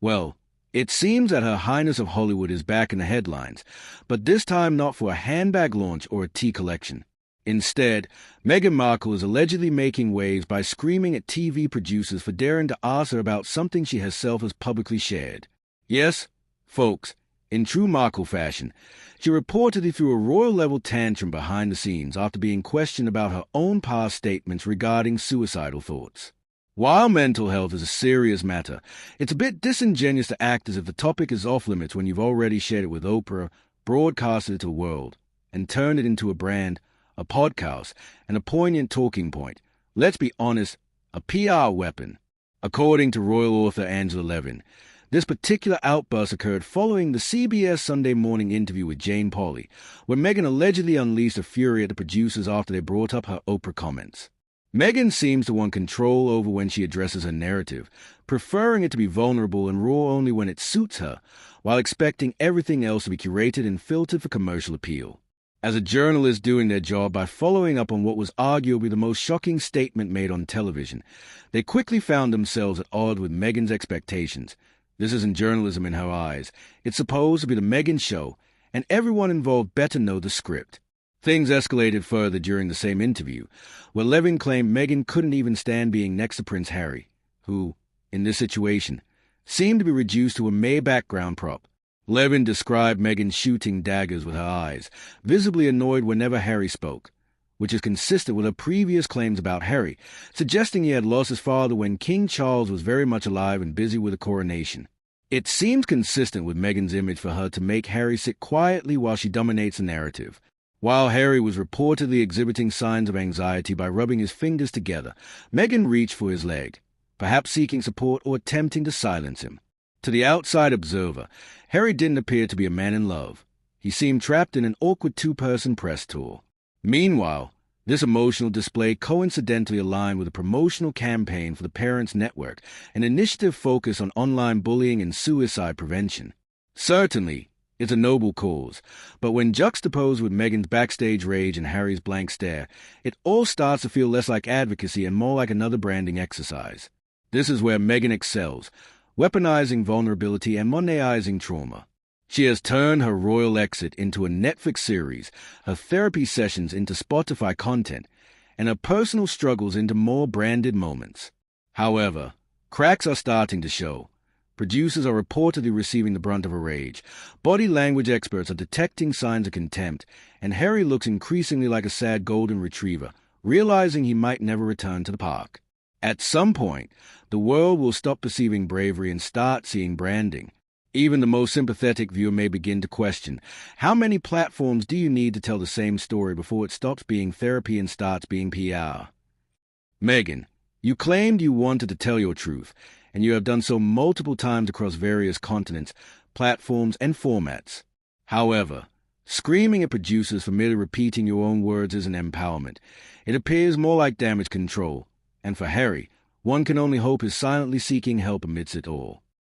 Well, it seems that Her Highness of Hollywood is back in the headlines, but this time not for a handbag launch or a tea collection. Instead, Meghan Markle is allegedly making waves by screaming at TV producers for daring to ask her about something she herself has publicly shared. Yes, folks, in true Markle fashion, she reportedly threw a royal-level tantrum behind the scenes after being questioned about her own past statements regarding suicidal thoughts. While mental health is a serious matter, it's a bit disingenuous to act as if the topic is off-limits when you've already shared it with Oprah, broadcasted it to the world, and turned it into a brand, a podcast, and a poignant talking point. Let's be honest, a PR weapon. According to royal author Angela Levin, this particular outburst occurred following the CBS Sunday Morning interview with Jane Pauley, where Meghan allegedly unleashed a fury at the producers after they brought up her Oprah comments. Meghan seems to want control over when she addresses her narrative, preferring it to be vulnerable and raw only when it suits her, while expecting everything else to be curated and filtered for commercial appeal. As a journalist doing their job by following up on what was arguably the most shocking statement made on television, they quickly found themselves at odds with Meghan's expectations. This isn't journalism in her eyes. It's supposed to be the Meghan show, and everyone involved better know the script. Things escalated further during the same interview, where Levin claimed Meghan couldn't even stand being next to Prince Harry, who, in this situation, seemed to be reduced to a mere background prop. Levin described Meghan shooting daggers with her eyes, visibly annoyed whenever Harry spoke, which is consistent with her previous claims about Harry, suggesting he had lost his father when King Charles was very much alive and busy with the coronation. It seems consistent with Meghan's image for her to make Harry sit quietly while she dominates the narrative. While Harry was reportedly exhibiting signs of anxiety by rubbing his fingers together, Meghan reached for his leg, perhaps seeking support or attempting to silence him. To the outside observer, Harry didn't appear to be a man in love. He seemed trapped in an awkward two-person press tour. Meanwhile, this emotional display coincidentally aligned with a promotional campaign for the Parents Network, an initiative focused on online bullying and suicide prevention. Certainly, it's a noble cause, but when juxtaposed with Meghan's backstage rage and Harry's blank stare, it all starts to feel less like advocacy and more like another branding exercise. This is where Meghan excels, weaponizing vulnerability and Monetizing trauma. She has turned her royal exit into a Netflix series, her therapy sessions into Spotify content, and her personal struggles into more branded moments. However, cracks are starting to show. Producers are reportedly receiving the brunt of her rage. Body language experts are detecting signs of contempt, and Harry looks increasingly like a sad golden retriever, realizing he might never return to the park. At some point, the world will stop perceiving bravery and start seeing branding. Even the most sympathetic viewer may begin to question, how many platforms do you need to tell the same story before it stops being therapy and starts being PR? Meghan, you claimed you wanted to tell your truth, and you have done so multiple times across various continents, platforms, and formats. However, screaming at producers for merely repeating your own words isn't empowerment. It appears more like damage control, and for Harry, one can only hope he's silently seeking help amidst it all.